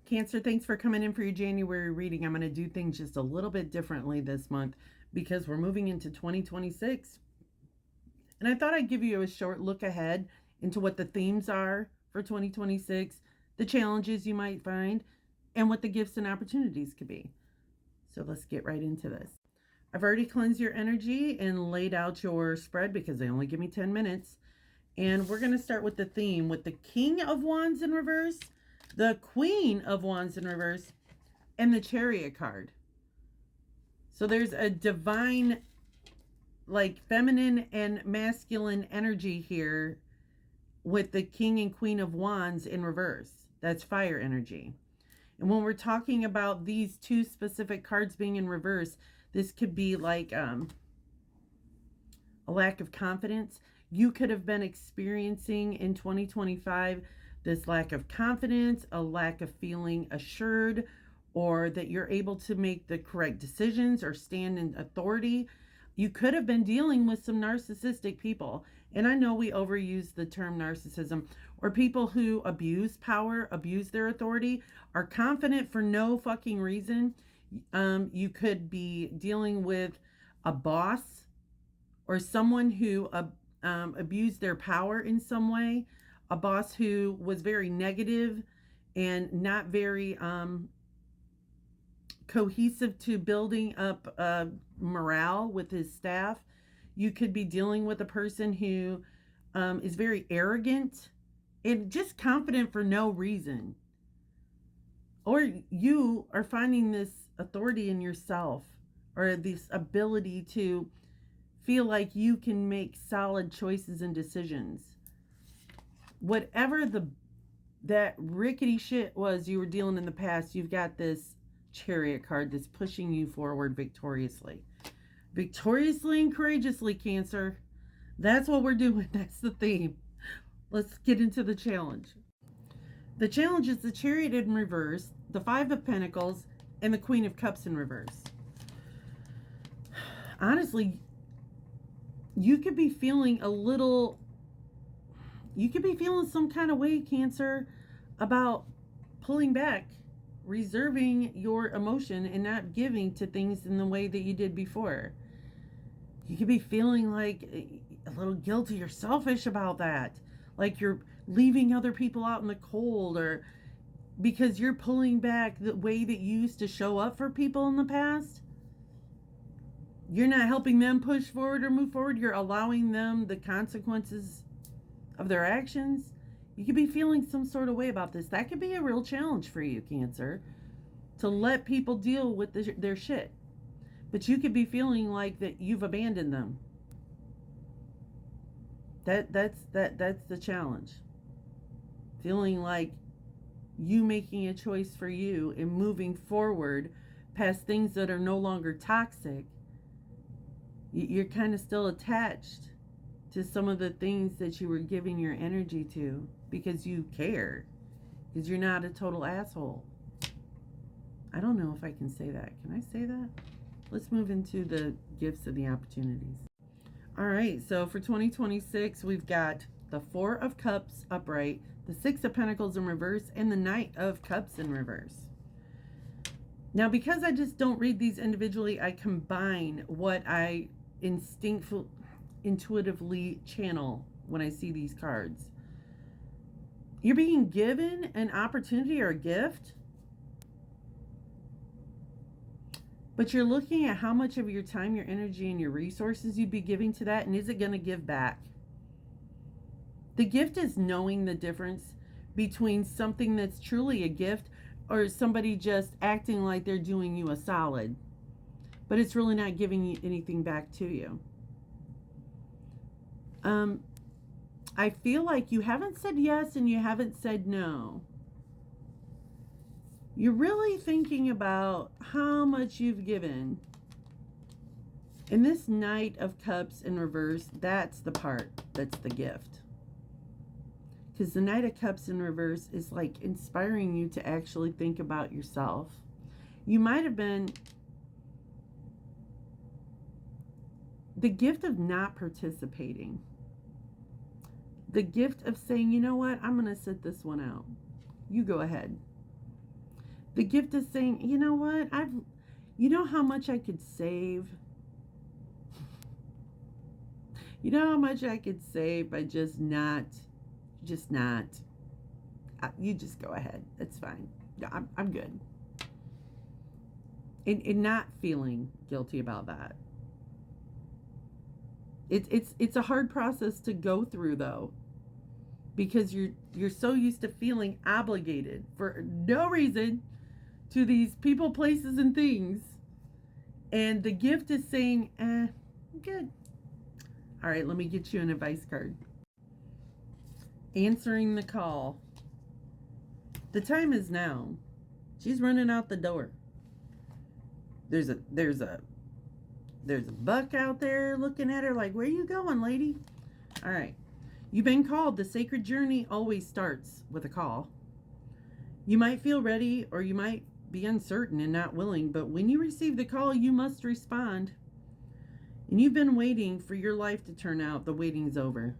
Cancer, thanks for coming in for your January reading. I'm going to do things just a little bit differently this month because we're moving into 2026. And I thought I'd give you a short look ahead into what the themes are for 2026, the challenges you might find, and what the gifts and opportunities could be. So let's get right into this. I've already cleansed your energy and laid out your spread because they only give me 10 minutes. And we're going to start with the theme with the King of Wands in reverse, the Queen of Wands in reverse, and the Chariot card. So there's a divine, like feminine and masculine energy here with the King and Queen of Wands in reverse. That's fire energy. And when we're talking about these two specific cards being in reverse, this could be like a lack of confidence. You could have been experiencing in 2025 this lack of confidence, a lack of feeling assured, or that you're able to make the correct decisions or stand in authority. You could have been dealing with some narcissistic people. And I know we overuse the term narcissism, or people who abuse power, abuse their authority, are confident for no fucking reason. You could be dealing with a boss or someone who abused their power in some way, a boss who was very negative and not very cohesive to building up morale with his staff. You could be dealing with a person who is very arrogant and just confident for no reason. Or you are finding this authority in yourself, or this ability to feel like you can make solid choices and decisions. Whatever that rickety shit was you were dealing in the past, you've got this Chariot card that's pushing you forward victoriously. Victoriously and courageously, Cancer. That's what we're doing. That's the theme. Let's get into the challenge. The challenge is the Chariot in reverse, the Five of Pentacles, and the Queen of Cups in reverse. Honestly, you could be feeling some kind of way, Cancer, about pulling back, reserving your emotion and not giving to things in the way that you did before. You could be feeling like a little guilty or selfish about that. Like you're leaving other people out in the cold, or because you're pulling back the way that you used to show up for people in the past. You're not helping them push forward or move forward. You're allowing them the consequences of their actions. You could be feeling some sort of way about this. That could be a real challenge for you, Cancer, to let people deal with their shit. But you could be feeling like that you've abandoned them. That's the challenge. Feeling like you making a choice for you and moving forward past things that are no longer toxic. You're kind of still attached to some of the things that you were giving your energy to because you care, because you're not a total asshole. I don't know if I can say that. Can I say that? Let's move into the gifts and the opportunities. All right, so for 2026, we've got the Four of Cups upright, the Six of Pentacles in reverse, and the Knight of Cups in reverse. Now, because I just don't read these individually, I combine what I intuitively channel when I see these cards. You're being given an opportunity or a gift, but you're looking at how much of your time, your energy, and your resources you'd be giving to that, and is it going to give back? The gift is knowing the difference between something that's truly a gift or somebody just acting like they're doing you a solid, but it's really not giving you anything back to you. I feel like you haven't said yes and you haven't said no. You're really thinking about how much you've given. And this Knight of Cups in reverse, that's the part that's the gift. Because the Knight of Cups in reverse is like inspiring you to actually think about yourself. You might have been the gift of not participating. The gift of saying, you know what, I'm going to sit this one out. You go ahead. The gift is saying, you know what? You know how much I could save? You know how much I could save by just not. You just go ahead. It's fine. I'm good. And not feeling guilty about that. It's a hard process to go through, though, because you're so used to feeling obligated for no reason to these people, places, and things. And the gift is saying, I'm good. All right, let me get you an advice card. Answering the call. The time is now. She's running out the door. There's a buck out there looking at her like, where you going, lady? All right. You've been called. The sacred journey always starts with a call. You might feel ready, or you might be uncertain and not willing, but when you receive the call, you must respond. And you've been waiting for your life to turn out. The waiting's over.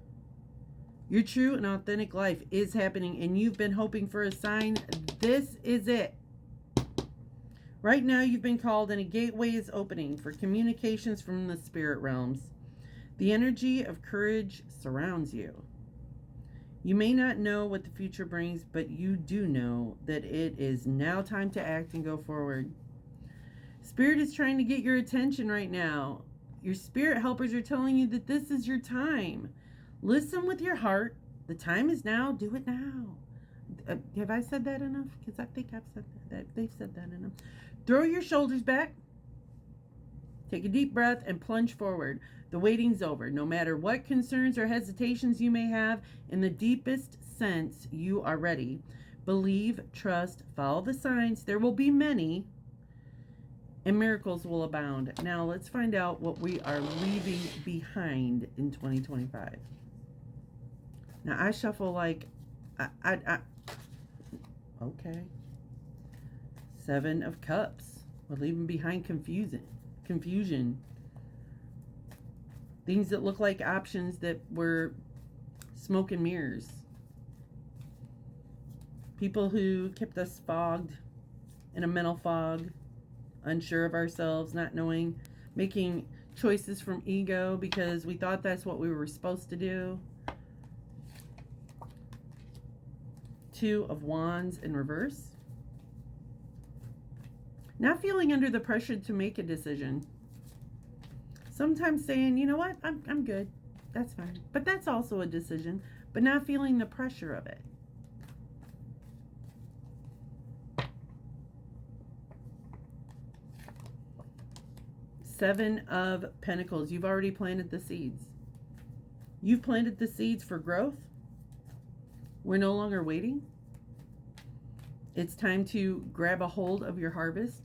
Your true and authentic life is happening, and you've been hoping for a sign. This is it. Right now, you've been called, and a gateway is opening for communications from the spirit realms. The energy of courage surrounds you. You may not know what the future brings, but you do know that it is now time to act and go forward. Spirit is trying to get your attention right now. Your spirit helpers are telling you that this is your time. Listen with your heart. The time is now. Do it now. Have I said that enough? Because I think I've said that. They've said that enough. Throw your shoulders back. Take a deep breath and plunge forward. The waiting's over. No matter what concerns or hesitations you may have, in the deepest sense, you are ready. Believe, trust, follow the signs. There will be many, and miracles will abound. Now, let's find out what we are leaving behind in 2025. Now, I shuffle like, okay. 7 of Cups. We're leaving behind confusion. Things that look like options that were smoke and mirrors. People who kept us fogged, in a mental fog, unsure of ourselves, not knowing, making choices from ego because we thought that's what we were supposed to do. 2 of Wands in reverse. Not feeling under the pressure to make a decision. Sometimes saying, you know what, I'm good. That's fine. But that's also a decision. But not feeling the pressure of it. Seven of Pentacles. You've already planted the seeds. You've planted the seeds for growth. We're no longer waiting. It's time to grab a hold of your harvest.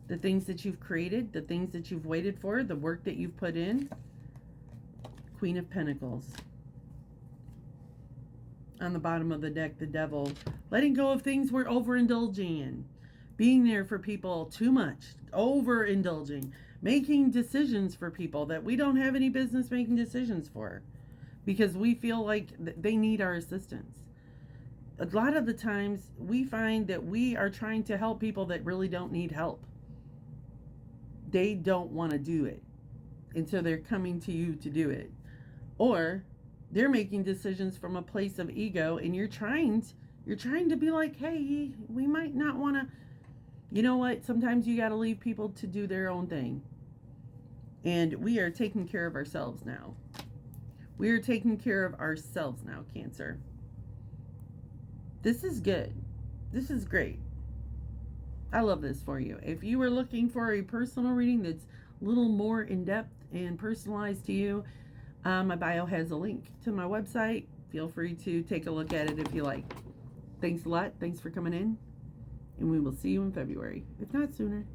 The things that you've created, the things that you've waited for, the work that you've put in. Queen of Pentacles. On the bottom of the deck, the Devil. Letting go of things we're overindulging in. Being there for people too much. Overindulging. Making decisions for people that we don't have any business making decisions for. Because we feel like they need our assistance. A lot of the times, we find that we are trying to help people that really don't need help. They don't want to do it. And so they're coming to you to do it. Or they're making decisions from a place of ego, and you're trying to be like, hey, we might not want to. You know what? Sometimes you got to leave people to do their own thing. And we are taking care of ourselves now. We are taking care of ourselves now, Cancer. This is good. This is great. I love this for you. If you were looking for a personal reading that's a little more in-depth and personalized to you, my bio has a link to my website. Feel free to take a look at it if you like. Thanks a lot. Thanks for coming in. And we will see you in February, if not sooner.